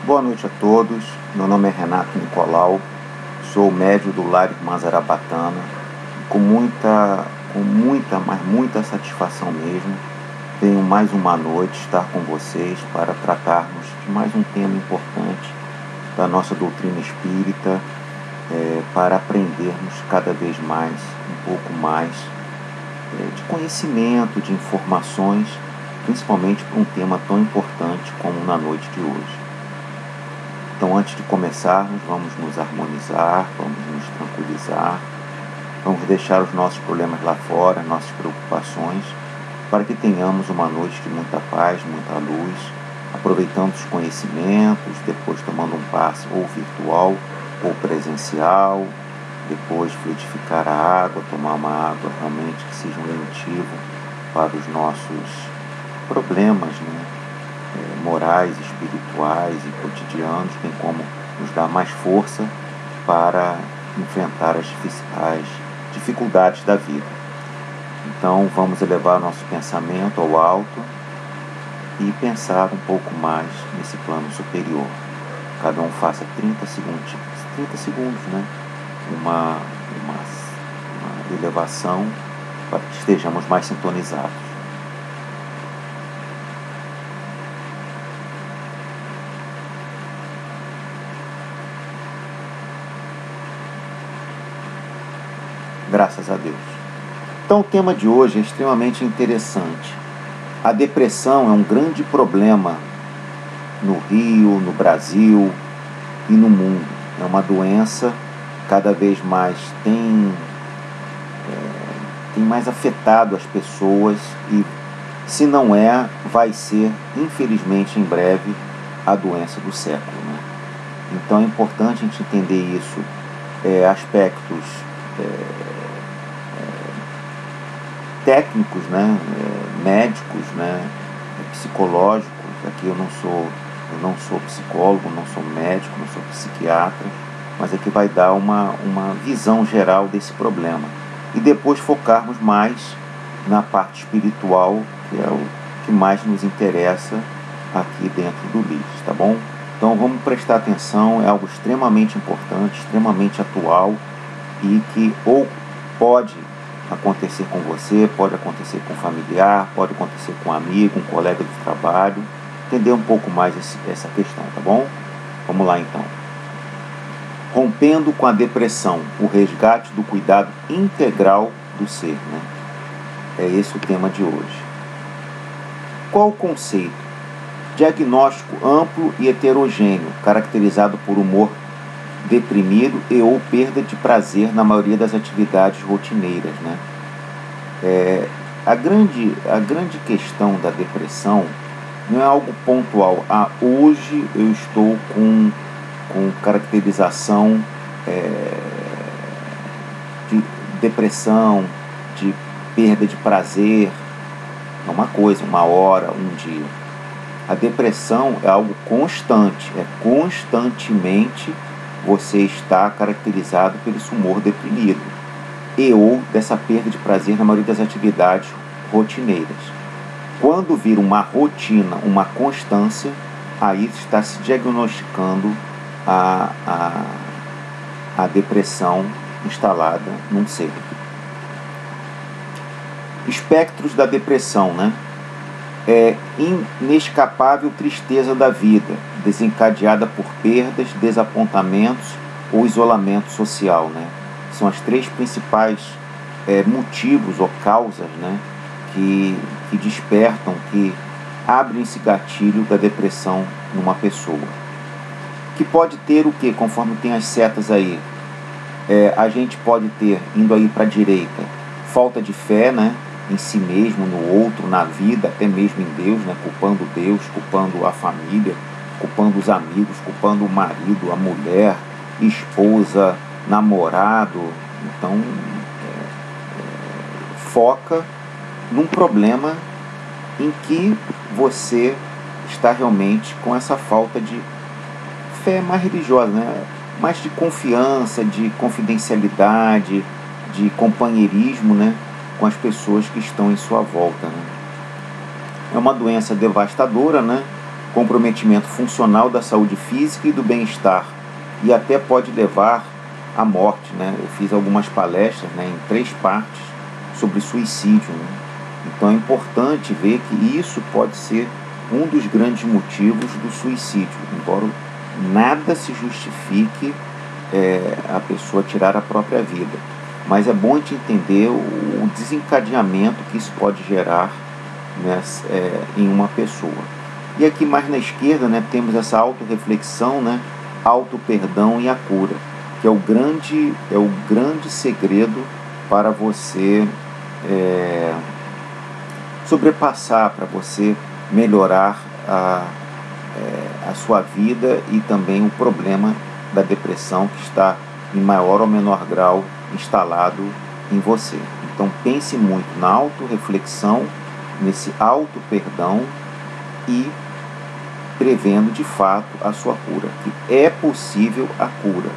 Boa noite a todos, meu nome é Renato Nicolau, sou médium do Lar Irmã Zarabatana. Com muita satisfação mesmo, venho mais uma noite estar com vocês para tratarmos de mais um tema importante da nossa doutrina espírita, para aprendermos cada vez mais, um pouco mais de conhecimento, de informações, principalmente para um tema tão importante como na noite de hoje. Então, antes de começarmos, vamos nos harmonizar, vamos nos tranquilizar, vamos deixar os nossos problemas lá fora, nossas preocupações, para que tenhamos uma noite de muita paz, muita luz, aproveitando os conhecimentos, depois tomando um passe ou virtual ou presencial, depois fluidificar a água, tomar uma água realmente que seja um lenitivo para os nossos problemas, morais, espirituais e cotidianos, bem como nos dar mais força para enfrentar as dificuldades da vida. Então vamos elevar nosso pensamento ao alto e pensar um pouco mais nesse plano superior. Cada um faça 30 segundos, uma elevação para que estejamos mais sintonizados. Graças a Deus. Então o tema de hoje é extremamente interessante. A depressão é um grande problema no Rio, no Brasil e no mundo. É uma doença cada vez mais tem mais afetado as pessoas e, se não vai ser, infelizmente, em breve, a doença do século. Então é importante a gente entender isso, aspectos técnicos, médicos, psicológicos. Aqui eu não sou psicólogo, não sou médico, não sou psiquiatra, mas aqui vai dar uma visão geral desse problema. E depois focarmos mais na parte espiritual, que é o que mais nos interessa aqui dentro do livro, tá bom? Então vamos prestar atenção, é algo extremamente importante, extremamente atual e que ou pode acontecer com você, pode acontecer com um familiar, pode acontecer com um amigo, um colega de trabalho. Entender um pouco mais essa questão, tá bom? Vamos lá então. Rompendo com a depressão, o resgate do cuidado integral do ser, É esse o tema de hoje. Qual o conceito? Diagnóstico amplo e heterogêneo, caracterizado por humor deprimido e ou perda de prazer na maioria das atividades rotineiras, A grande questão da depressão não é algo pontual. Hoje eu estou com caracterização de depressão, de perda de prazer. É uma coisa, uma hora, um dia. A depressão é algo constante, constantemente você está caracterizado pelo humor deprimido e ou dessa perda de prazer na maioria das atividades rotineiras. Quando vira uma rotina, uma constância, aí está se diagnosticando a depressão instalada num ser. Espectros da depressão, inescapável tristeza da vida, desencadeada por perdas, desapontamentos ou isolamento social, São as três principais motivos ou causas, que despertam, que abrem esse gatilho da depressão numa pessoa. Que pode ter o quê? Conforme tem as setas aí, a gente pode ter, indo aí para a direita, falta de fé, em si mesmo, no outro, na vida, até mesmo em Deus, culpando Deus, culpando a família, culpando os amigos, culpando o marido, a mulher, esposa, namorado. Então, foca num problema em que você está realmente com essa falta de fé mais religiosa, mais de confiança, de confidencialidade, de companheirismo, com as pessoas que estão em sua volta. É uma doença devastadora, comprometimento funcional da saúde física e do bem-estar, e até pode levar à morte, né? Eu fiz algumas palestras, né, em 3 partes sobre suicídio, né? Então é importante ver que isso pode ser um dos grandes motivos do suicídio, embora nada se justifique a pessoa tirar a própria vida. Mas é bom a gente entender o desencadeamento que isso pode gerar, né, em uma pessoa. E aqui mais na esquerda, né, temos essa autorreflexão, né, auto-perdão e a cura, que é o grande segredo para você sobrepassar, para você melhorar a sua vida e também o problema da depressão que está em maior ou menor grau instalado em você. Então pense muito na autorreflexão, nesse auto-perdão e prevendo de fato a sua cura, que é possível a cura.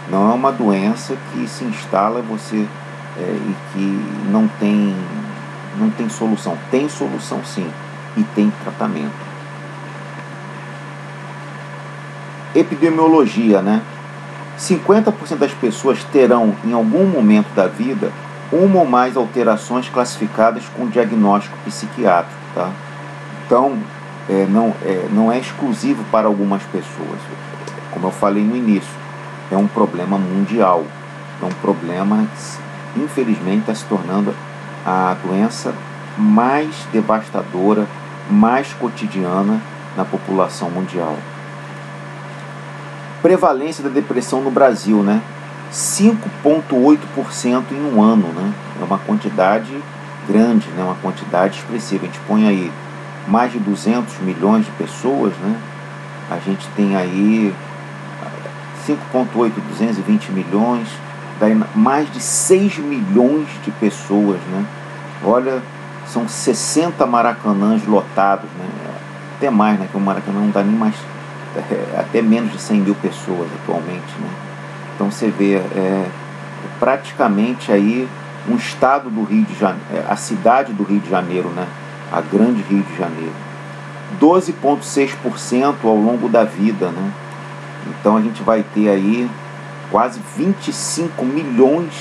Não é uma doença que se instala você e que não tem solução. Tem solução sim, e tem tratamento. Epidemiologia, né? 50% das pessoas terão em algum momento da vida uma ou mais alterações classificadas com diagnóstico psiquiátrico, tá? Então, não é exclusivo para algumas pessoas. Como eu falei no início, é um problema mundial. É um problema que, infelizmente, está se tornando a doença mais devastadora, mais cotidiana na população mundial. Prevalência da depressão no Brasil, né? 5,8% em um ano, né? É uma quantidade grande, né? Uma quantidade expressiva. A gente põe aí mais de 200 milhões de pessoas, né? A gente tem aí 5,8, 220 milhões, daí mais de 6 milhões de pessoas, né? Olha, são 60 maracanãs lotados, né? Até mais, né? Que o Maracanã não dá nem mais, até menos de 100 mil pessoas atualmente, né? Então você vê praticamente aí um estado do Rio de Janeiro, a cidade do Rio de Janeiro, né? A grande Rio de Janeiro. 12,6% ao longo da vida, né? Então a gente vai ter aí quase 25 milhões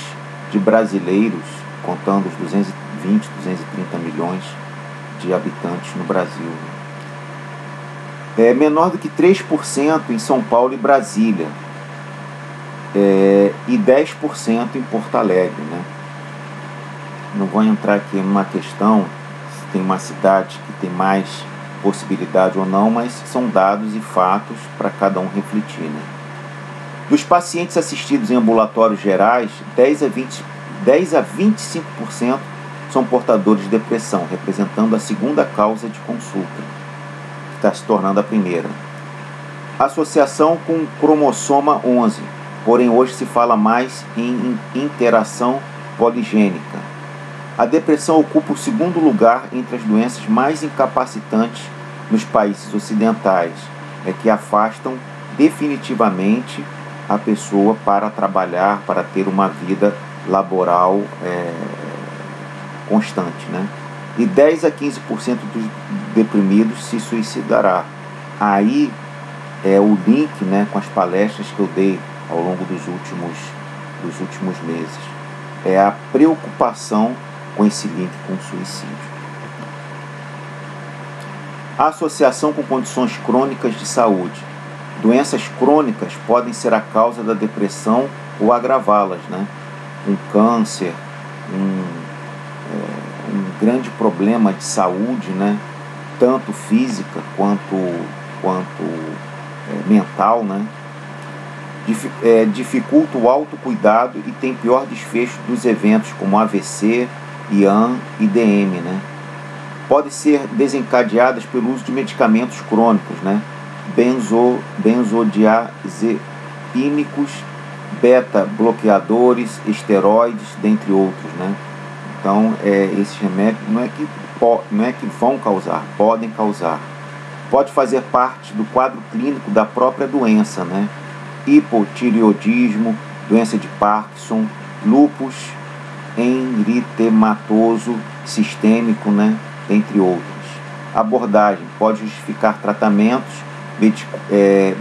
de brasileiros, contando os 220, 230 milhões de habitantes no Brasil, né? É menor do que 3% em São Paulo e Brasília, e 10% em Porto Alegre, né? Não vou entrar aqui numa questão se tem uma cidade que tem mais possibilidade ou não, mas são dados e fatos para cada um refletir, né? Dos pacientes assistidos em ambulatórios gerais, 10 a 25% são portadores de depressão, representando a segunda causa de consulta, está se tornando a primeira. Associação com cromossoma 11, porém hoje se fala mais em interação poligênica. A depressão ocupa o segundo lugar entre as doenças mais incapacitantes nos países ocidentais, que afastam definitivamente a pessoa para trabalhar, para ter uma vida laboral constante, né? E 10 a 15% dos deprimidos se suicidará. Aí o link, né, com as palestras que eu dei ao longo dos últimos meses. É a preocupação com esse link com o suicídio. A associação com condições crônicas de saúde. Doenças crônicas podem ser a causa da depressão ou agravá-las, né? Um câncer, um grande problema de saúde, né? Tanto física quanto mental, né? Dificulta o autocuidado e tem pior desfecho dos eventos como AVC, IAN e DM, né? Podem ser desencadeadas pelo uso de medicamentos crônicos, né? Benzodiazepínicos, beta-bloqueadores, esteroides, dentre outros, né? Então, esses remédios não é que vão causar, podem causar. Pode fazer parte do quadro clínico da própria doença, né? Hipotireoidismo, doença de Parkinson, lúpus eritematoso sistêmico, né? Entre outros. abordagem pode justificar tratamentos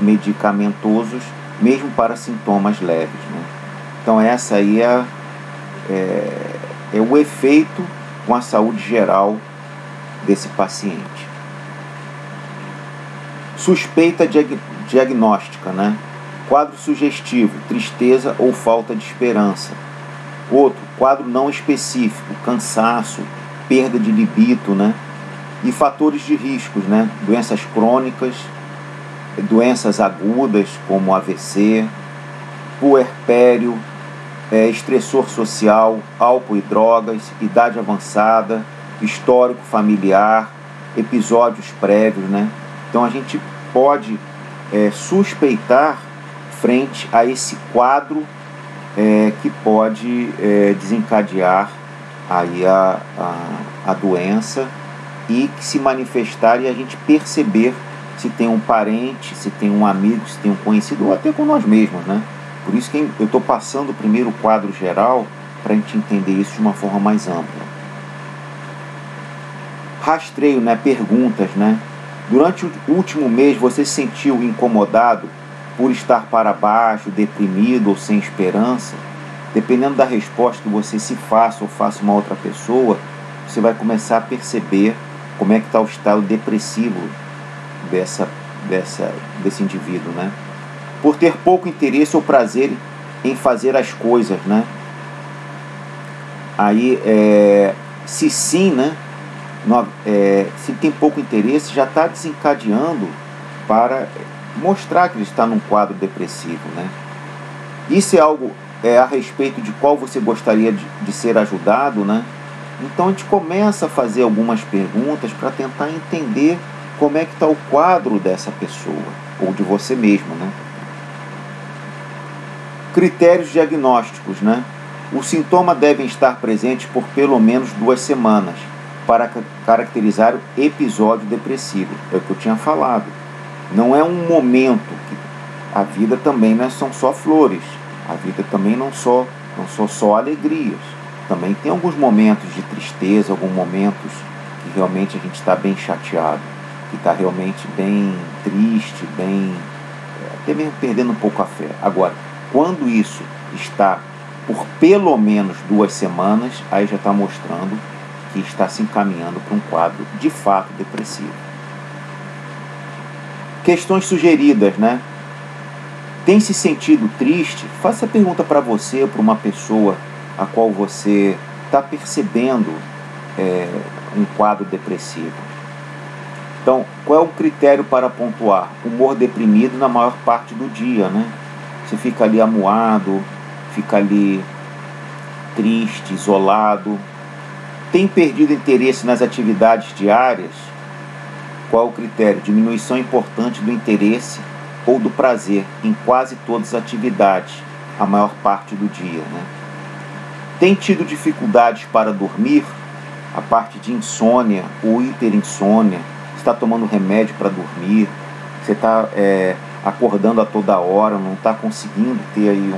medicamentosos, mesmo para sintomas leves, né? Então essa aí é o efeito com a saúde geral desse paciente. Suspeita diagnóstica, né? Quadro sugestivo, tristeza ou falta de esperança. Outro, quadro não específico, cansaço, perda de libido, né? E fatores de riscos, né? Doenças crônicas, doenças agudas como AVC, puerpério, estressor social, álcool e drogas, idade avançada, histórico familiar, episódios prévios, né? Então a gente pode suspeitar frente a esse quadro que pode desencadear aí a doença e que se manifestar e a gente perceber se tem um parente, se tem um amigo, se tem um conhecido ou até com nós mesmos, né? Por isso que eu estou passando primeiro o quadro geral para a gente entender isso de uma forma mais ampla. Rastreio, né? Perguntas, né? Durante o último mês você se sentiu incomodado por estar para baixo, deprimido ou sem esperança? Dependendo da resposta que você se faça ou faça uma outra pessoa, você vai começar a perceber como é que está o estado depressivo desse indivíduo, né? Por ter pouco interesse ou prazer em fazer as coisas, né? Aí, se sim, né? Se tem pouco interesse, já está desencadeando para mostrar que ele está num quadro depressivo, né? Isso é algo a respeito de qual você gostaria de ser ajudado, né? Então a gente começa a fazer algumas perguntas para tentar entender como é que está o quadro dessa pessoa, ou de você mesmo, né? Critérios diagnósticos, né? Os sintomas devem estar presentes por pelo menos 2 semanas para caracterizar o episódio depressivo. É o que eu tinha falado. Não é um momento. A vida também não são só flores. A vida também não são só alegrias. Também tem alguns momentos de tristeza, alguns momentos que realmente a gente está bem chateado, que está realmente bem triste, até mesmo perdendo um pouco a fé. Agora, quando isso está por pelo menos 2 semanas, aí já está mostrando que está se encaminhando para um quadro de fato depressivo. Questões sugeridas, né? Tem se sentido triste? Faça a pergunta para você ou para uma pessoa a qual você está percebendo um quadro depressivo. Então, qual é o critério para pontuar? Humor deprimido na maior parte do dia, né? Você fica ali amuado, fica ali triste, isolado. Tem perdido interesse nas atividades diárias? Qual é o critério? Diminuição importante do interesse ou do prazer em quase todas as atividades, a maior parte do dia, né? Tem tido dificuldades para dormir? A parte de insônia ou hiperinsônia? Está tomando remédio para dormir? Você está acordando a toda hora, não está conseguindo ter aí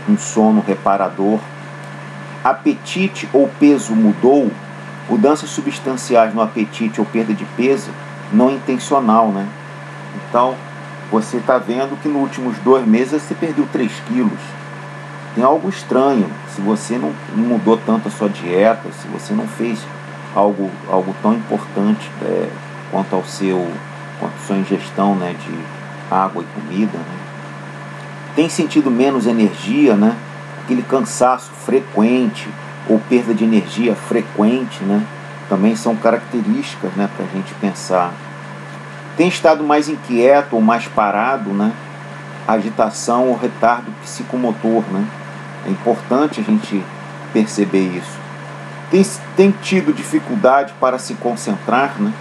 um sono reparador? Apetite ou peso mudou? Mudanças substanciais no apetite ou perda de peso não intencional, né? Então, você está vendo que nos últimos 2 meses você perdeu 3 quilos. Tem algo estranho. Se você não mudou tanto a sua dieta, se você não fez algo tão importante quanto a sua ingestão, né, de água e comida, né? Tem sentido menos energia, né? Aquele cansaço frequente ou perda de energia frequente, né? Também são características, né, para a gente pensar. Tem estado mais inquieto ou mais parado, né? Agitação ou retardo psicomotor, né? É importante a gente perceber isso. Tem tido dificuldade para se concentrar, né?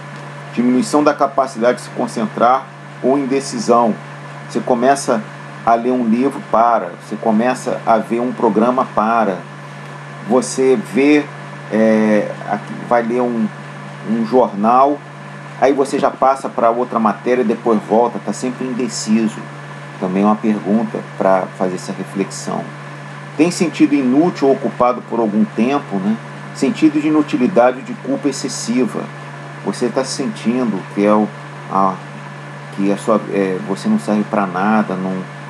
Diminuição da capacidade de se concentrar ou indecisão. Você começa a ler um livro, para. Você começa a ver um programa, para. Você vai ler um jornal, aí você já passa para outra matéria, depois volta, está sempre indeciso. Também é uma pergunta para fazer essa reflexão. Tem sentido inútil ou ocupado por algum tempo, né? Sentido de inutilidade ou de culpa excessiva. você está sentindo que você não serve para nada,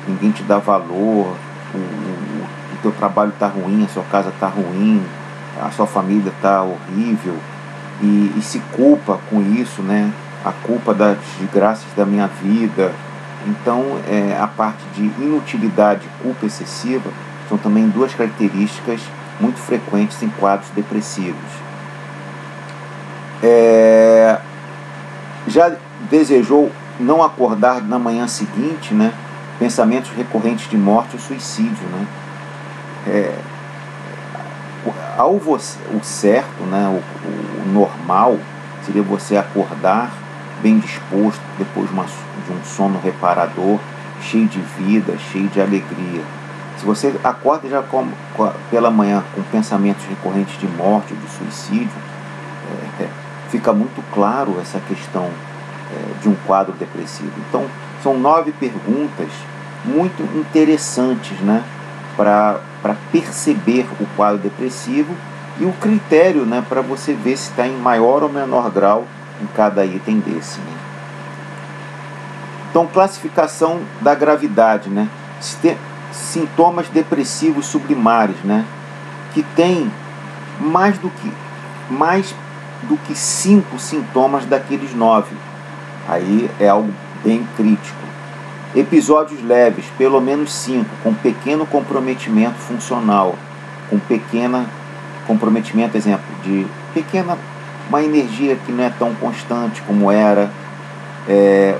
ninguém te dá valor, o teu trabalho está ruim, a sua casa está ruim, a sua família está horrível, e se culpa com isso, né? A culpa das desgraças da minha vida. Então, a parte de inutilidade e culpa excessiva são também duas características muito frequentes em quadros depressivos. Já desejou não acordar na manhã seguinte, né? Pensamentos recorrentes de morte ou suicídio, né? O certo, né? O normal seria você acordar bem disposto depois de um sono reparador, cheio de vida, cheio de alegria. Se você acorda já pela manhã com pensamentos recorrentes de morte ou de suicídio, fica muito claro essa questão de um quadro depressivo. Então, são 9 perguntas muito interessantes, né, para perceber o quadro depressivo e o critério, né, para você ver se está em maior ou menor grau em cada item desse, né? Então, classificação da gravidade, né? Sintomas depressivos sublimares, né? Que tem mais do que 5 sintomas daqueles 9. Aí é algo bem crítico. Episódios leves, pelo menos 5, com pequeno comprometimento funcional, com pequena comprometimento, exemplo, de uma energia que não é tão constante como era,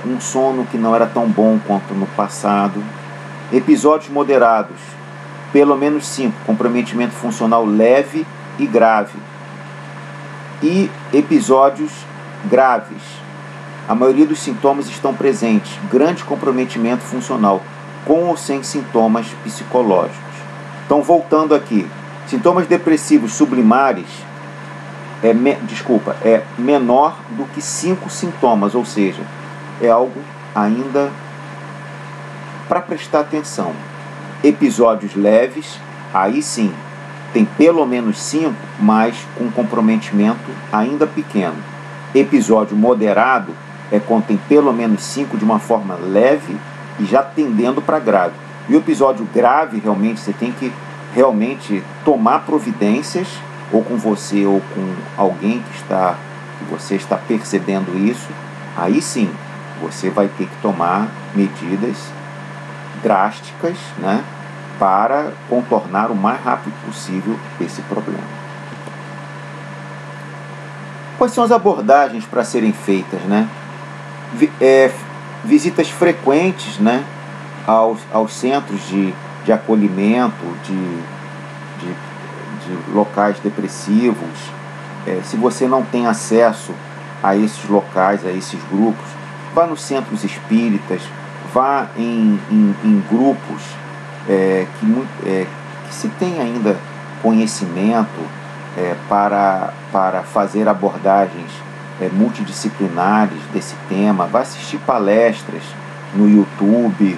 um sono que não era tão bom quanto no passado. Episódios moderados, pelo menos 5, comprometimento funcional leve e grave. E episódios graves, a maioria dos sintomas estão presentes, grande comprometimento funcional, com ou sem sintomas psicológicos. Então, voltando aqui, sintomas depressivos sublimares é menor do que 5 sintomas, ou seja, é algo ainda para prestar atenção. Episódios leves, aí sim, tem pelo menos 5, mas com comprometimento ainda pequeno. Episódio moderado é quando tem pelo menos 5 de uma forma leve e já tendendo para grave. E o episódio grave, realmente, você tem que realmente tomar providências, ou com você ou com alguém que você está percebendo isso. Aí sim, você vai ter que tomar medidas drásticas, né, para contornar o mais rápido possível esse problema. Quais são as abordagens para serem feitas, né? Visitas frequentes, né, aos centros de acolhimento, de locais depressivos. Se você não tem acesso a esses locais, a esses grupos, vá nos centros espíritas, vá em grupos que se tem ainda conhecimento para fazer abordagens multidisciplinares desse tema. Vá assistir palestras no YouTube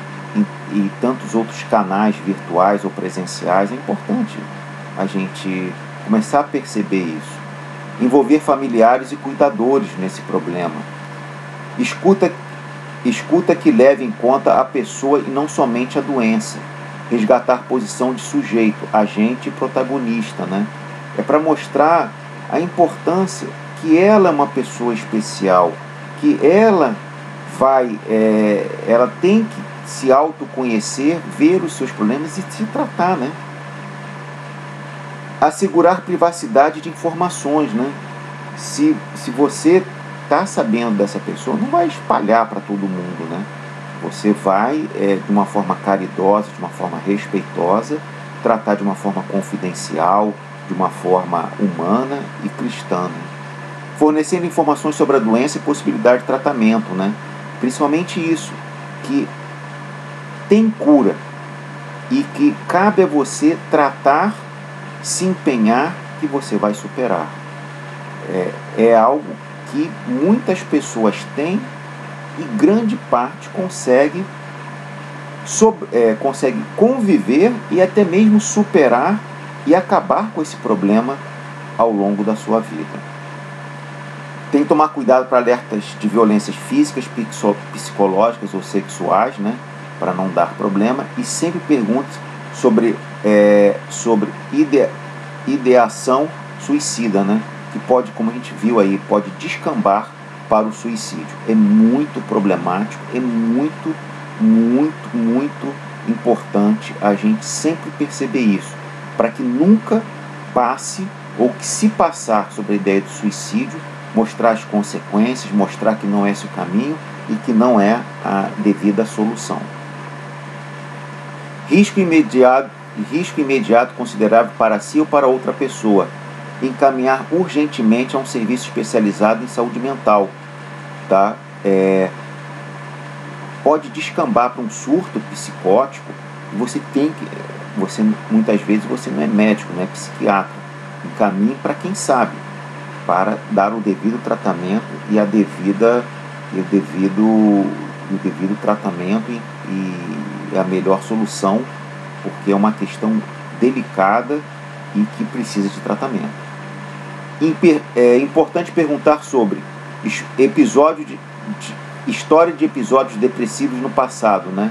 e tantos outros canais virtuais ou presenciais. É importante a gente começar a perceber isso. Envolver familiares e cuidadores nesse problema. Escuta que leve em conta a pessoa e não somente a doença. Resgatar posição de sujeito, agente e protagonista, né? É para mostrar a importância que ela é uma pessoa especial, que ela tem que se autoconhecer, ver os seus problemas e se tratar, né? Assegurar privacidade de informações, né? Se você está sabendo dessa pessoa, não vai espalhar para todo mundo, né? Você vai, de uma forma caridosa, de uma forma respeitosa, tratar de uma forma confidencial, de uma forma humana e cristã, né? Fornecendo informações sobre a doença e possibilidade de tratamento, né? Principalmente isso, que tem cura e que cabe a você tratar, se empenhar, que você vai superar. É algo que muitas pessoas têm e grande parte consegue conviver e até mesmo superar e acabar com esse problema ao longo da sua vida. Tem que tomar cuidado para alertas de violências físicas, psicológicas ou sexuais, né, para não dar problema. E sempre pergunte sobre ideação suicida, né, que pode, como a gente viu aí, pode descambar para o suicídio. É muito problemático, é muito importante a gente sempre perceber isso, para que nunca passe, ou que se passar sobre a ideia do suicídio, mostrar as consequências, mostrar que não é esse o caminho e que não é a devida solução. Risco imediato considerável para si ou para outra pessoa. Encaminhar urgentemente a um serviço especializado em saúde mental. Tá? Pode descambar para um surto psicótico. Muitas vezes você não é médico, não é psiquiatra. Encaminhe para quem sabe, para dar o devido tratamento e o devido tratamento e a melhor solução, porque é uma questão delicada e que precisa de tratamento. É importante perguntar sobre história de episódios depressivos no passado, né?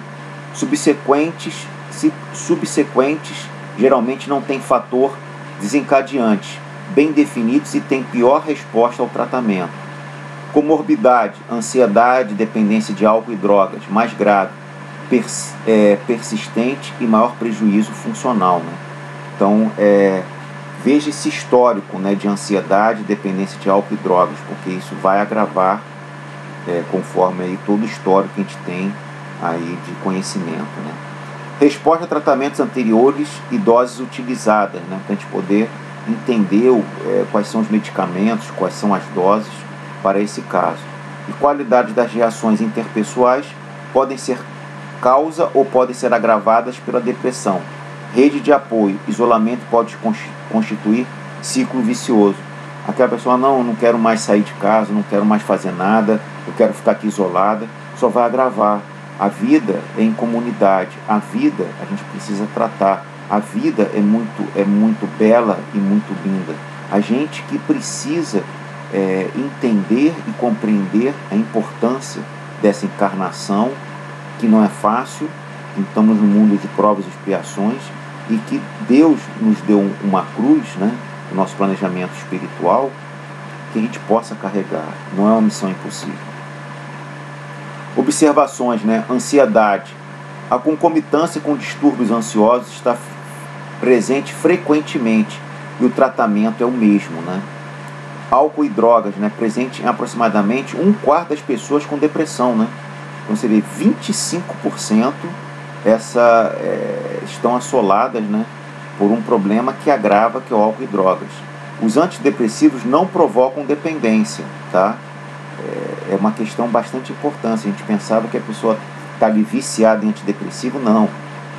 Subsequentes geralmente não tem fator desencadeante bem definidos e tem pior resposta ao tratamento. Comorbidade, ansiedade, dependência de álcool e drogas, mais grave, persistente e maior prejuízo funcional, né? Então, veja esse histórico, né, de ansiedade, dependência de álcool e drogas, porque isso vai agravar conforme aí todo o histórico que a gente tem aí de conhecimento, né? Resposta a tratamentos anteriores e doses utilizadas, né, para a gente poder entender quais são os medicamentos, quais são as doses para esse caso. E qualidade das reações interpessoais podem ser causa ou podem ser agravadas pela depressão. Rede de apoio, isolamento pode constituir ciclo vicioso. Aquela pessoa, não quero mais sair de casa, não quero mais fazer nada, eu quero ficar aqui isolada, só vai agravar. A vida é em comunidade, a vida a gente precisa tratar. A vida é muito bela e muito linda. A gente que precisa entender e compreender a importância dessa encarnação, que não é fácil, estamos no mundo de provas e expiações, e que Deus nos deu uma cruz, né, no nosso planejamento espiritual, que a gente possa carregar. Não é uma missão impossível. Observações, né? Ansiedade. A concomitância com distúrbios ansiosos está presente frequentemente e o tratamento é o mesmo, né? Álcool e drogas, né? Presente em aproximadamente 1/4 das pessoas com depressão, né? Então você vê 25% estão assoladas, né, por um problema que agrava, que é o álcool e drogas. Os antidepressivos não provocam dependência, tá? É uma questão bastante importante. A gente pensava que a pessoa está ali viciada em antidepressivo. Não,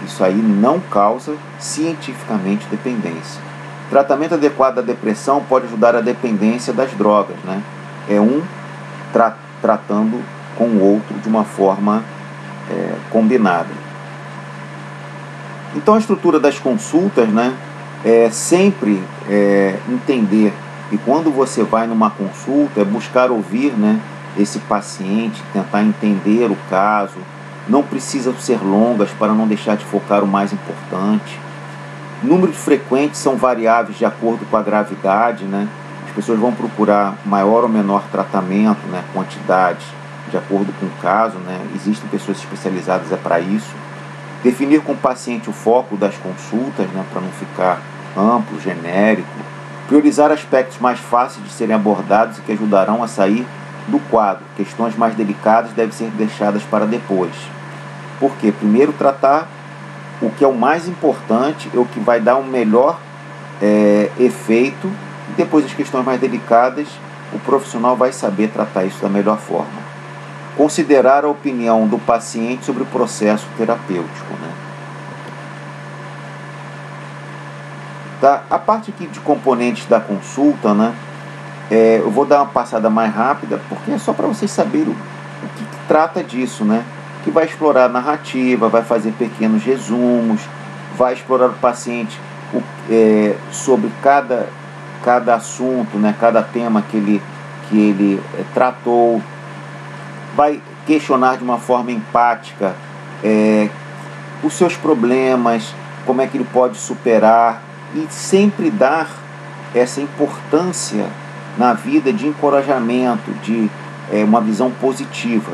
isso aí não causa cientificamente dependência. Tratamento adequado da depressão pode ajudar a dependência das drogas, né? É tratando com o outro de uma forma combinada. Então a estrutura das consultas, né, é sempre entender, e quando você vai numa consulta, é buscar ouvir, né, esse paciente, tentar entender o caso. Não precisa ser longas para não deixar de focar o mais importante. Números frequentes são variáveis de acordo com a gravidade, né? As pessoas vão procurar maior ou menor tratamento, né, quantidade, de acordo com o caso, né? Existem pessoas especializadas para isso. Definir com o paciente o foco das consultas, né, para não ficar amplo, genérico. Priorizar aspectos mais fáceis de serem abordados e que ajudarão a sair do quadro. Questões mais delicadas devem ser deixadas para depois. Por quê? Primeiro tratar o que é o mais importante, é o que vai dar um melhor efeito, e depois as questões mais delicadas, o profissional vai saber tratar isso da melhor forma. Considerar a opinião do paciente sobre o processo terapêutico, né? Tá? A parte aqui de componentes da consulta, né? Eu vou dar uma passada mais rápida, porque é só para vocês saberem o que trata disso, né? Que vai explorar a narrativa, vai fazer pequenos resumos, vai explorar o paciente sobre cada assunto, né? Cada tema que que ele tratou, vai questionar de uma forma empática os seus problemas, como é que ele pode superar, e sempre dar essa importância na vida de encorajamento, de uma visão positiva,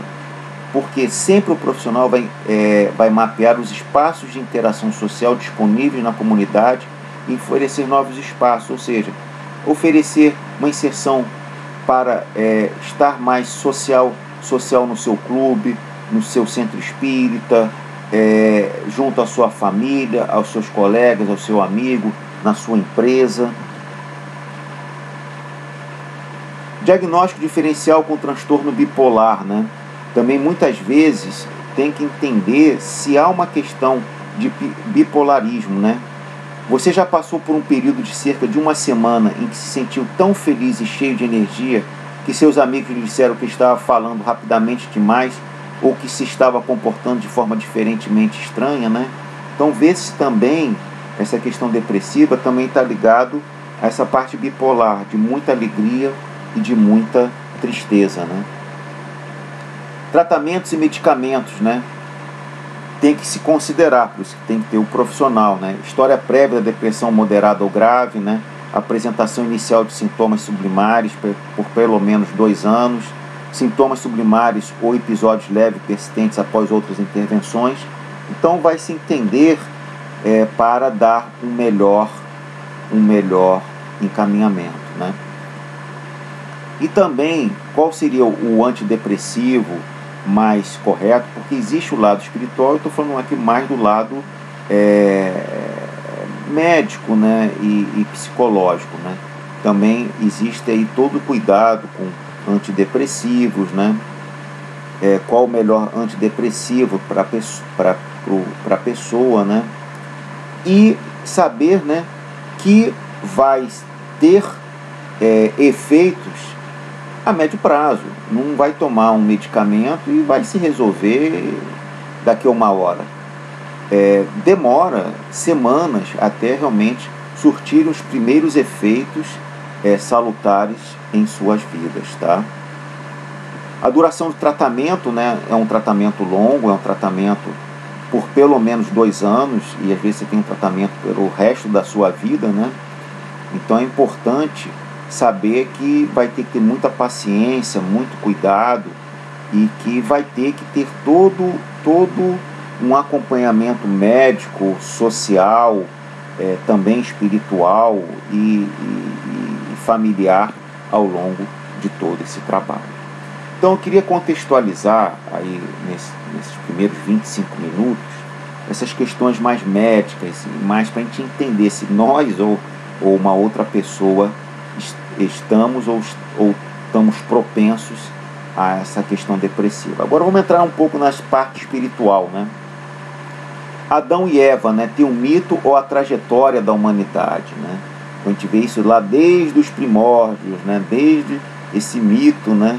porque sempre o profissional vai mapear os espaços de interação social disponíveis na comunidade e oferecer novos espaços, ou seja, oferecer uma inserção para estar mais social no seu clube, no seu centro espírita, junto à sua família, aos seus colegas, ao seu amigo, na sua empresa. Diagnóstico diferencial com transtorno bipolar, né? Também muitas vezes tem que entender se há uma questão de bipolarismo, né? Você já passou por um período de cerca de uma semana em que se sentiu tão feliz e cheio de energia que seus amigos lhe disseram que estava falando rapidamente demais ou que se estava comportando de forma diferentemente estranha, né? Então vê-se também essa questão depressiva também está ligado a essa parte bipolar, de muita alegria e de muita tristeza, né? Tratamentos e medicamentos, né? Tem que se considerar, por isso que tem que ter o profissional, né? História prévia da depressão moderada ou grave, né? Apresentação inicial de sintomas sublimares por pelo menos 2 anos, sintomas sublimares ou episódios leves persistentes após outras intervenções. Então vai se entender para dar um melhor encaminhamento, né? E também qual seria o antidepressivo mais correto, porque existe o lado espiritual, eu estou falando aqui mais do lado médico, né, e psicológico, né? Também existe aí todo o cuidado com antidepressivos, né? Qual o melhor antidepressivo para a pessoa, né? E saber, né, que vai ter efeitos a médio prazo. Não vai tomar um medicamento e vai se resolver daqui a 1 hora. Demora semanas até realmente surtir os primeiros efeitos salutares em suas vidas, tá? A duração do tratamento, né, é um tratamento longo, é um tratamento por pelo menos 2 anos, e às vezes você tem um tratamento pelo resto da sua vida, né? Então é importante saber que vai ter que ter muita paciência, muito cuidado, e que vai ter que ter todo um acompanhamento médico, social, também espiritual e familiar ao longo de todo esse trabalho. Então eu queria contextualizar aí nesses primeiros 25 minutos essas questões mais médicas, mais para a gente entender se nós ou uma outra pessoa estamos ou estamos propensos a essa questão depressiva. Agora vamos entrar um pouco na parte espiritual, né? Adão e Eva, né, tem um mito ou a trajetória da humanidade, né? A gente vê isso lá desde os primórdios, né? Desde esse mito, né,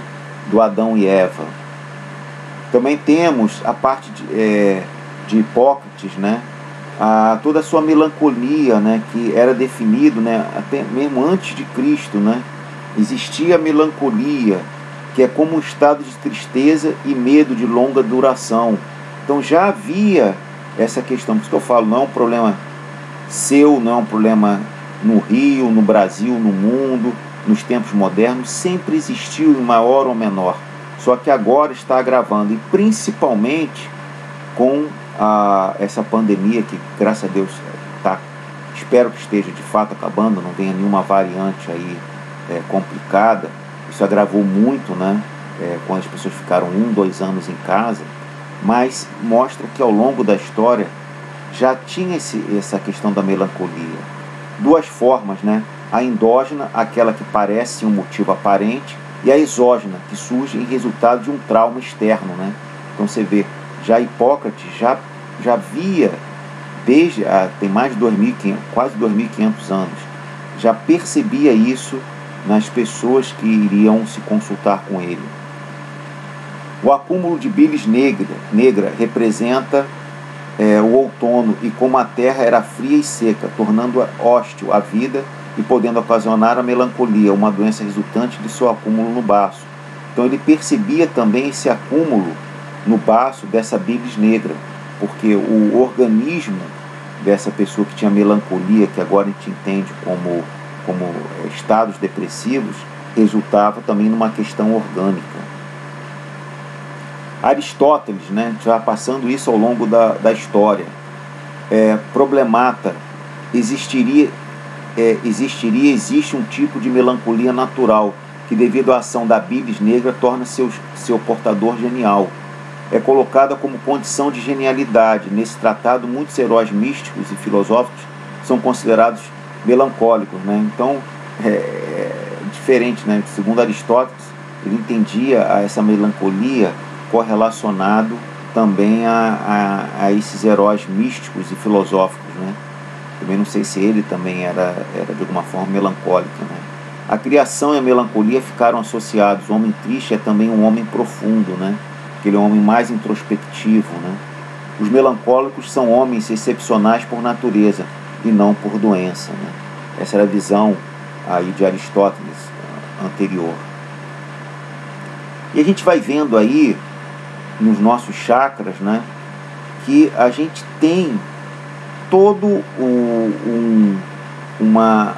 do Adão e Eva. Também temos a parte de Hipócrates, né? Toda a sua melancolia, né, que era definido, né, até mesmo antes de Cristo, né? Existia a melancolia, que é como um estado de tristeza e medo de longa duração. Então já havia essa questão, por isso que eu falo, não é um problema seu, não é um problema no Rio, no Brasil, no mundo, nos tempos modernos, sempre existiu em maior ou menor, só que agora está agravando, e principalmente com essa pandemia que, graças a Deus, espero que esteja de fato acabando, não venha nenhuma variante aí complicada. Isso agravou muito, né, quando as pessoas ficaram 1, 2 anos em casa, mas mostra que ao longo da história já tinha essa questão da melancolia. 2 formas, né? A endógena, aquela que parece um motivo aparente, e a exógena, que surge em resultado de um trauma externo, né? Então você vê, já Hipócrates já via, desde tem mais de 2.500, quase 2.500 anos, já percebia isso nas pessoas que iriam se consultar com ele. O acúmulo de bilis negra representa o outono, e como a terra era fria e seca, tornando hostil a vida e podendo ocasionar a melancolia, uma doença resultante de seu acúmulo no baço. Então ele percebia também esse acúmulo no baço dessa biblis negra, porque o organismo dessa pessoa que tinha melancolia, que agora a gente entende como estados depressivos, resultava também numa questão orgânica. Aristóteles, né, já passando isso ao longo da história, problemata, existe um tipo de melancolia natural, que devido à ação da biblis negra torna seu portador genial. É colocada como condição de genialidade. Nesse tratado, muitos heróis místicos e filosóficos são considerados melancólicos, né? Então, diferente, né? Segundo Aristóteles, ele entendia essa melancolia correlacionado também a esses heróis místicos e filosóficos, né? Também não sei se ele também era de alguma forma melancólico, né? A criação e a melancolia ficaram associados. O homem triste é também um homem profundo, né? Ele é um homem mais introspectivo, né? Os melancólicos são homens excepcionais por natureza e não por doença, né? Essa era a visão aí de Aristóteles anterior. E a gente vai vendo aí nos nossos chakras, né, que a gente tem todo uma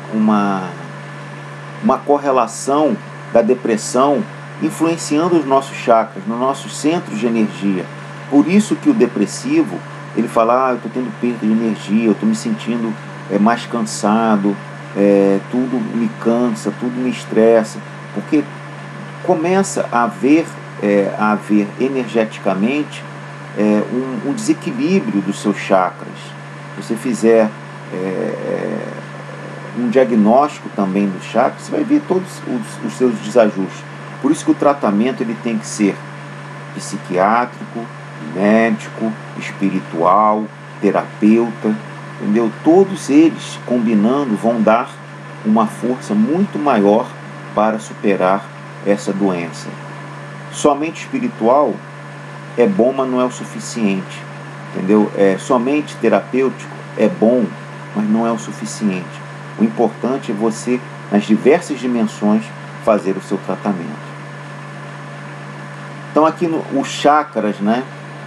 correlação da depressão influenciando os nossos chakras, nos nossos centros de energia. Por isso que o depressivo, ele fala, eu estou tendo perda de energia, eu estou me sentindo mais cansado, tudo me cansa, tudo me estressa, porque começa a haver energeticamente um desequilíbrio dos seus chakras. Se você fizer um diagnóstico também dos chakras, você vai ver todos os seus desajustes. Por isso que o tratamento ele tem que ser psiquiátrico, médico, espiritual, terapeuta, entendeu? Todos eles combinando vão dar uma força muito maior para superar essa doença. Somente espiritual é bom, mas não é o suficiente, entendeu? Somente terapêutico é bom, mas não é o suficiente. O importante é você, nas diversas dimensões, fazer o seu tratamento. Então aqui os chakras, né,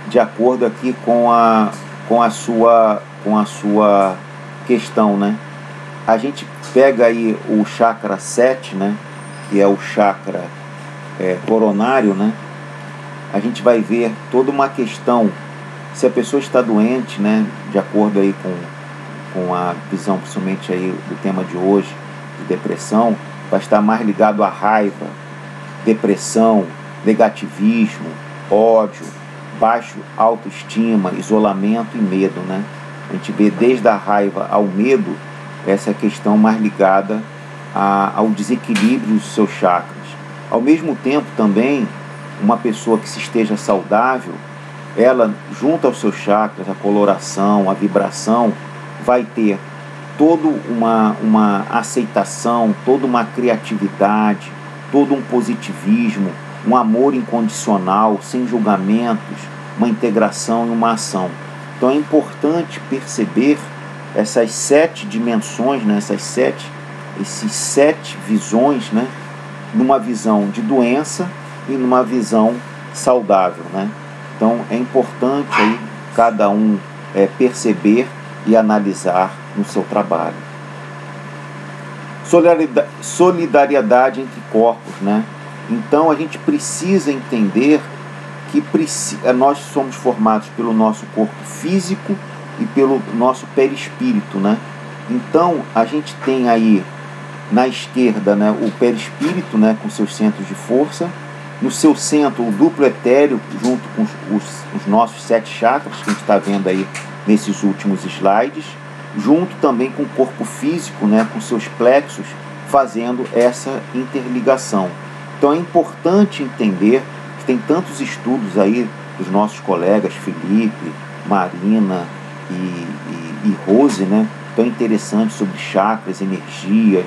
de acordo aqui com a sua questão, né, a gente pega aí o chakra 7, né, que é o chakra coronário, né, a gente vai ver toda uma questão, se a pessoa está doente, né, de acordo aí com a visão, principalmente aí do tema de hoje, de depressão, vai estar mais ligado à raiva, depressão, negativismo, ódio, baixa autoestima, isolamento e medo, né? A gente vê desde a raiva ao medo, essa questão mais ligada ao desequilíbrio dos seus chakras. Ao mesmo tempo também, uma pessoa que se esteja saudável, ela, junto aos seus chakras, a coloração, a vibração, vai ter toda uma aceitação, toda uma criatividade, todo um positivismo, um amor incondicional, sem julgamentos, uma integração e uma ação. Então é importante perceber essas 7 dimensões, né, esses 7 visões, né, numa visão de doença e numa visão saudável, né? Então é importante aí cada um perceber e analisar no seu trabalho. Solidariedade entre corpos, né? Então a gente precisa entender que nós somos formados pelo nosso corpo físico e pelo nosso perispírito, né? Então a gente tem aí na esquerda, né, o perispírito, né, com seus centros de força, no seu centro o duplo etéreo junto com os nossos 7 chakras que a gente está vendo aí nesses últimos slides, junto também com o corpo físico, né, com seus plexos, fazendo essa interligação. Então é importante entender que tem tantos estudos aí dos nossos colegas Felipe, Marina e Rose, né, tão interessantes sobre chakras, energias,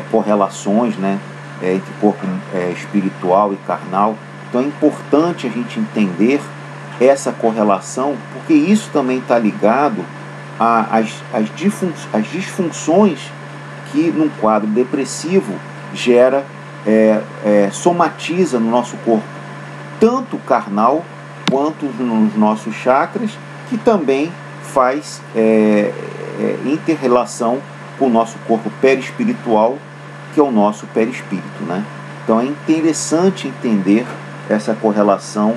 correlações, né, entre corpo espiritual e carnal. Então é importante a gente entender essa correlação, porque isso também está ligado às disfunções que num quadro depressivo gera, somatiza no nosso corpo, tanto carnal quanto nos nossos chakras, que também faz inter-relação com o nosso corpo perispiritual, que é o nosso perispírito, né? Então é interessante entender essa correlação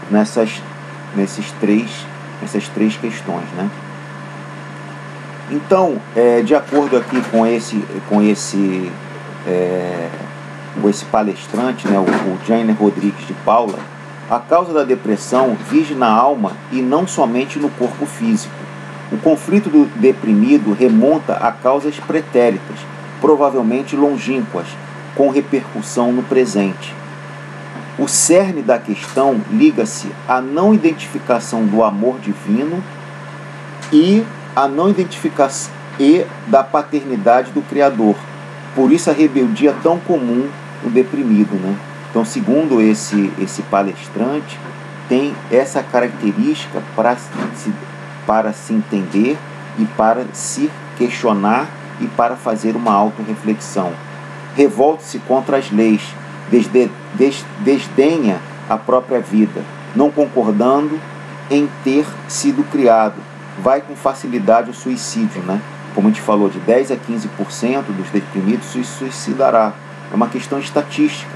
nessas três questões, né? Então, de acordo aqui com esse palestrante, né, o Jainer Rodrigues de Paula, a causa da depressão vige na alma e não somente no corpo físico. O conflito do deprimido remonta a causas pretéritas, provavelmente longínquas, com repercussão no presente. O cerne da questão liga-se à não identificação do amor divino e à não identificação da paternidade do Criador. Por isso a rebeldia tão comum no deprimido, né? Então, segundo esse palestrante, tem essa característica para se entender e para se questionar e para fazer uma autorreflexão. Revolte-se contra as leis, desdenha a própria vida, não concordando em ter sido criado. Vai com facilidade ao suicídio, né? Como a gente falou, de 10 a 15% dos deprimidos se suicidará. É uma questão estatística.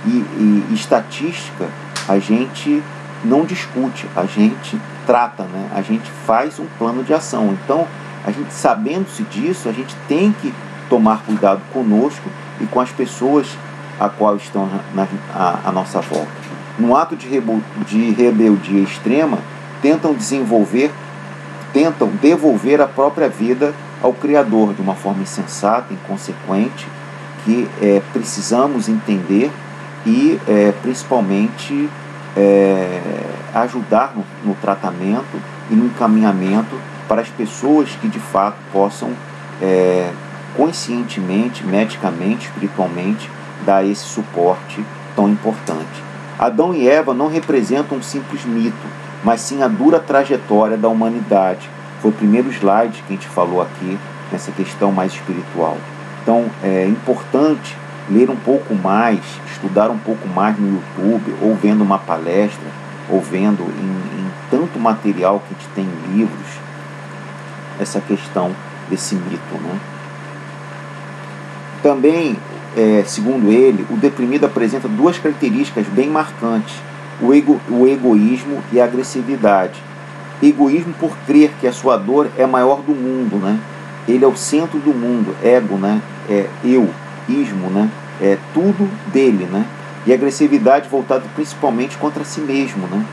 E estatística a gente não discute, a gente trata, né? A gente faz um plano de ação. Então, a gente, sabendo-se disso, a gente tem que tomar cuidado conosco e com as pessoas a qual estão à nossa volta. No ato de rebeldia extrema, tentam devolver a própria vida ao Criador de uma forma insensata, inconsequente, que precisamos entender e principalmente ajudar no tratamento e no encaminhamento para as pessoas que de fato possam conscientemente, medicamente, espiritualmente, dar esse suporte tão importante. Adão e Eva não representam um simples mito, mas sim a dura trajetória da humanidade. Foi o primeiro slide que a gente falou aqui, nessa questão mais espiritual. Então é importante ler um pouco mais, estudar um pouco mais no YouTube, ou vendo uma palestra, ou vendo em tanto material que a gente tem em livros, essa questão desse mito, né? Também, segundo ele, o deprimido apresenta duas características bem marcantes: o egoísmo e a agressividade. Egoísmo por crer que a sua dor é a maior do mundo, né? Ele é o centro do mundo, ego, né? É eu, ismo, né? É tudo dele, né? E agressividade voltada principalmente contra si mesmo, né?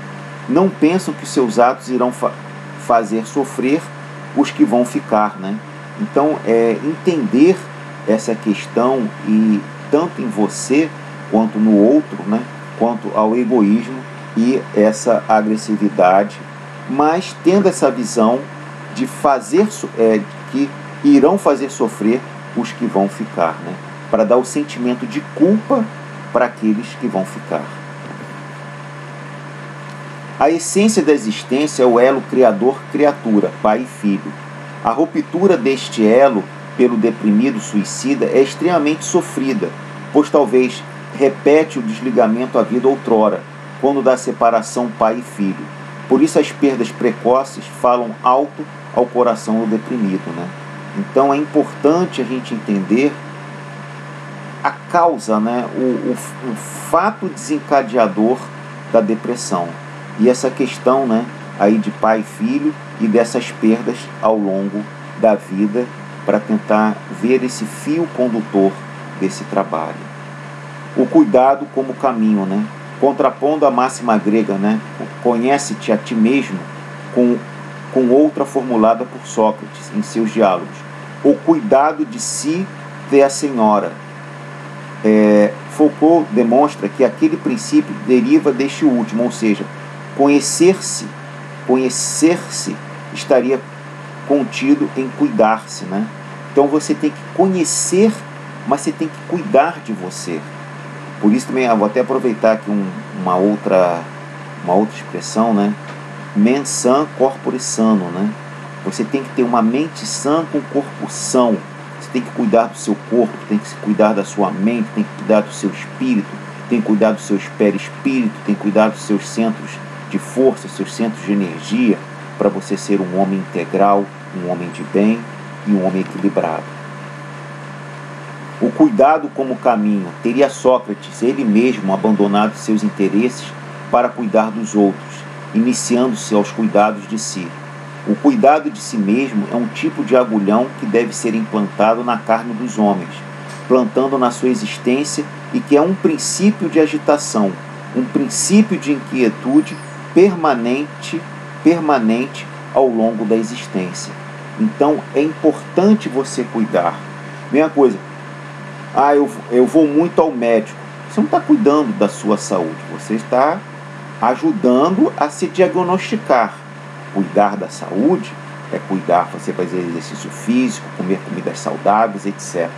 Não pensam que seus atos irão fazer sofrer os que vão ficar, né? Então, entender essa questão, e tanto em você quanto no outro, né? Quanto ao egoísmo e essa agressividade, mas tendo essa visão de fazer que irão fazer sofrer os que vão ficar, né? Para dar o sentimento de culpa para aqueles que vão ficar. A essência da existência é o elo criador-criatura, pai e filho. A ruptura deste elo pelo deprimido suicida é extremamente sofrida, pois talvez repete o desligamento à vida outrora, quando da separação pai e filho. Por isso as perdas precoces falam alto ao coração do deprimido, né? Então é importante a gente entender a causa, né? o fato desencadeador da depressão. E essa questão, né, aí de pai e filho e dessas perdas ao longo da vida, para tentar ver esse fio condutor desse trabalho. O cuidado como caminho, né? Contrapondo a máxima grega, né? Conhece-te a ti mesmo, com outra formulada por Sócrates em seus diálogos. O cuidado de si é a senhora. Foucault demonstra que aquele princípio deriva deste último, ou seja, conhecer-se estaria contido em cuidar-se, né? Então você tem que conhecer, mas você tem que cuidar de você. Por isso também, eu vou até aproveitar aqui uma outra expressão, né? Mens san corpore sano, né? Você tem que ter uma mente sã com corpo são. Você tem que cuidar do seu corpo, tem que cuidar da sua mente, tem que cuidar do seu espírito, tem que cuidar do seu perispírito, tem que cuidar dos seus centros de força, seus centros de energia, para você ser um homem integral, um homem de bem e um homem equilibrado. O cuidado como caminho. Teria Sócrates, ele mesmo, abandonado seus interesses para cuidar dos outros, iniciando-se aos cuidados de si. O cuidado de si mesmo é um tipo de agulhão que deve ser implantado na carne dos homens, plantando na sua existência, e que é um princípio de agitação, um princípio de inquietude permanente ao longo da existência. Então é importante você cuidar. Mesma coisa, eu vou muito ao médico. Você não está cuidando da sua saúde, você está ajudando a se diagnosticar. Cuidar da saúde é cuidar, você fazer exercício físico, comer comidas saudáveis, etc.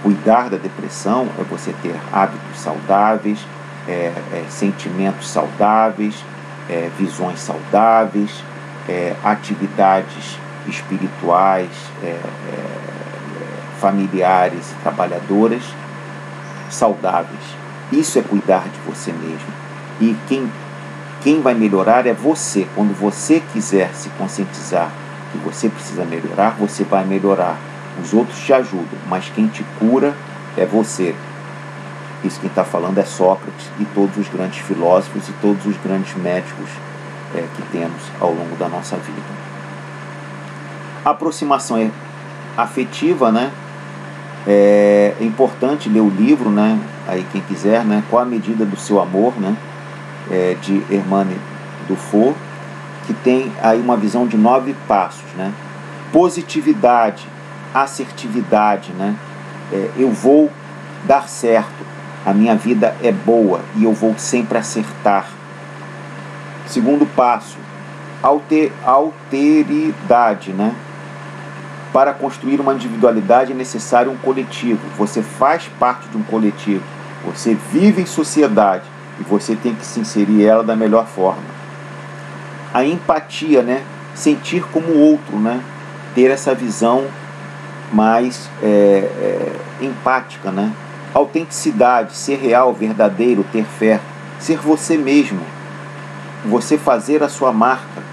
Cuidar da depressão é você ter hábitos saudáveis, sentimentos saudáveis, visões saudáveis, atividades espirituais, familiares e trabalhadoras saudáveis. Isso é cuidar de você mesmo. E quem vai melhorar é você. Quando você quiser se conscientizar que você precisa melhorar, você vai melhorar. Os outros te ajudam, mas quem te cura é você. Isso quem está falando é Sócrates e todos os grandes filósofos e todos os grandes médicos que temos ao longo da nossa vida. A aproximação afetiva, né? É importante ler o livro, né? Aí quem quiser, né? Qual a medida do seu amor, né? De Hermann Dufour, que tem aí uma visão de 9 passos, né? Positividade, assertividade, né? Eu vou dar certo, a minha vida é boa e eu vou sempre acertar. Segundo passo, alteridade, né? Para construir uma individualidade é necessário um coletivo. Você faz parte de um coletivo, você vive em sociedade e você tem que se inserir ela da melhor forma. A empatia, né? Sentir como o outro, né? Ter essa visão mais empática, né? Autenticidade, ser real, verdadeiro, ter fé, ser você mesmo, você fazer a sua marca,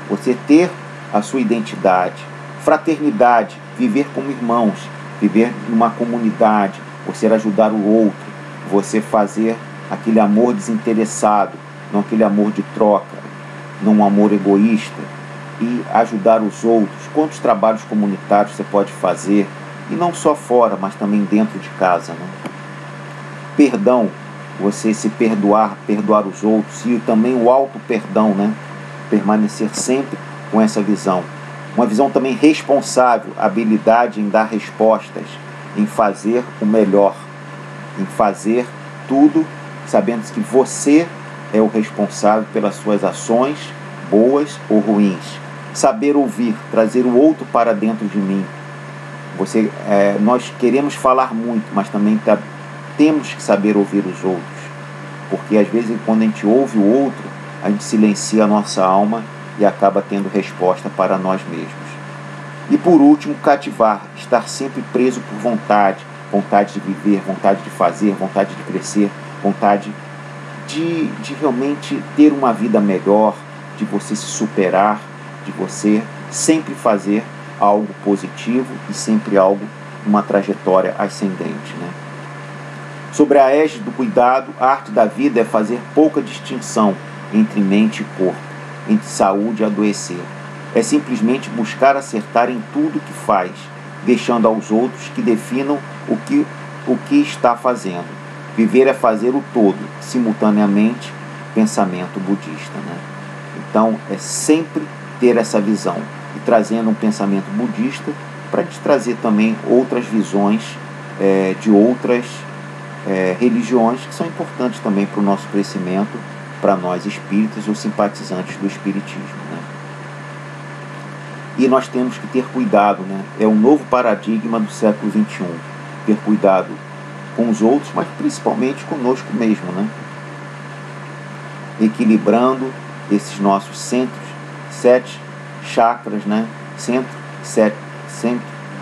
você ter a sua identidade. Fraternidade, viver como irmãos, viver numa comunidade, você ajudar o outro, você fazer aquele amor desinteressado, não aquele amor de troca, não um amor egoísta, e ajudar os outros. Quantos trabalhos comunitários você pode fazer, e não só fora, mas também dentro de casa, né? Perdão, você se perdoar os outros, e também o auto-perdão, né? Permanecer sempre com essa visão. Uma visão também responsável, habilidade em dar respostas, em fazer o melhor, em fazer tudo sabendo que você é o responsável pelas suas ações, boas ou ruins. Saber ouvir, trazer o outro para dentro de mim. Nós queremos falar muito, mas também temos que saber ouvir os outros. Porque às vezes quando a gente ouve o outro, a gente silencia a nossa alma e acaba tendo resposta para nós mesmos. E por último, cativar, estar sempre preso por vontade de viver, vontade de fazer, vontade de crescer, vontade de realmente ter uma vida melhor, de você se superar, de você sempre fazer algo positivo e sempre algo, uma trajetória ascendente, né? Sobre a égide do cuidado, a arte da vida é fazer pouca distinção entre mente e corpo, entre saúde e adoecer. É simplesmente buscar acertar em tudo que faz, deixando aos outros que definam o que está fazendo. Viver é fazer o todo, simultaneamente, pensamento budista, né? Então, é sempre ter essa visão e trazendo um pensamento budista para te trazer também outras visões de outras religiões que são importantes também para o nosso crescimento, para nós espíritas ou simpatizantes do espiritismo, né? E nós temos que ter cuidado, né? É um novo paradigma do século XXI, ter cuidado com os outros, mas principalmente conosco mesmo, né? Equilibrando esses nossos centros, 7 chakras, né? Centro,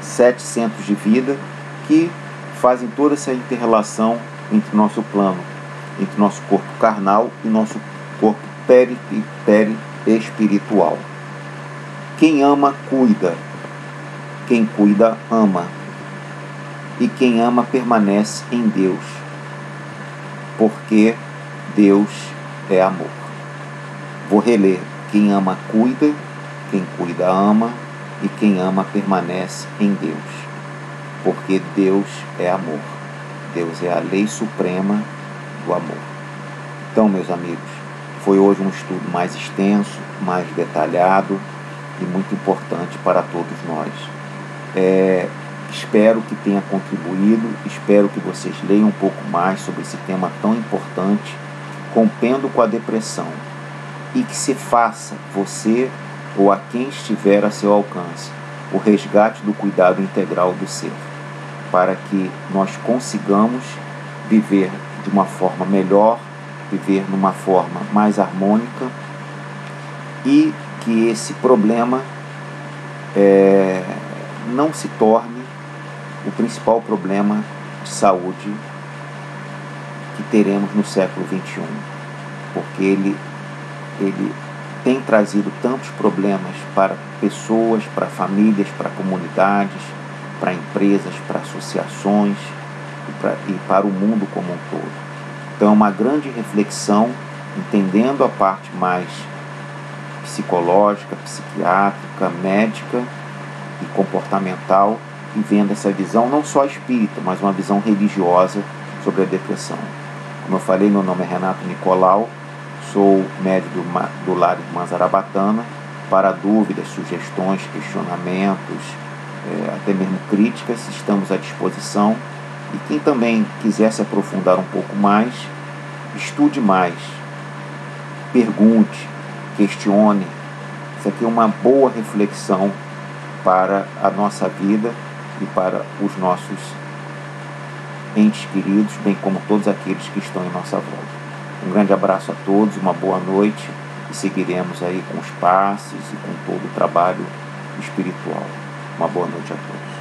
7 centros de vida que fazem toda essa inter-relação entre nosso plano, entre nosso corpo carnal e nosso corpo espiritual. Quem ama, cuida. Quem cuida, ama. E quem ama permanece em Deus, porque Deus é amor. Vou reler. Quem ama, cuida. Quem cuida, ama. E quem ama permanece em Deus, porque Deus é amor. Deus é a lei suprema do amor. Então, meus amigos, foi hoje um estudo mais extenso, mais detalhado e muito importante para todos nós. Espero que tenha contribuído, espero que vocês leiam um pouco mais sobre esse tema tão importante, rompendo com a depressão, e que se faça você ou a quem estiver a seu alcance o resgate do cuidado integral do ser, para que nós consigamos viver de uma forma melhor, viver numa forma mais harmônica, e que esse problema não se torne o principal problema de saúde que teremos no século XXI, porque ele tem trazido tantos problemas para pessoas, para famílias, para comunidades, para empresas, para associações e para o mundo como um todo. Então é uma grande reflexão, entendendo a parte mais psicológica, psiquiátrica, médica e comportamental, e vendo essa visão não só espírita, mas uma visão religiosa sobre a depressão. Como eu falei, meu nome é Renato Nicolau, sou médico do Lar Irmã Zarabatana. Para dúvidas, sugestões, questionamentos, até mesmo críticas, estamos à disposição. E quem também quiser se aprofundar um pouco mais, estude mais, pergunte, questione. Isso aqui é uma boa reflexão para a nossa vida e para os nossos entes queridos, bem como todos aqueles que estão em nossa volta. Um grande abraço a todos, uma boa noite, e seguiremos aí com os passes e com todo o trabalho espiritual. Uma boa noite a todos.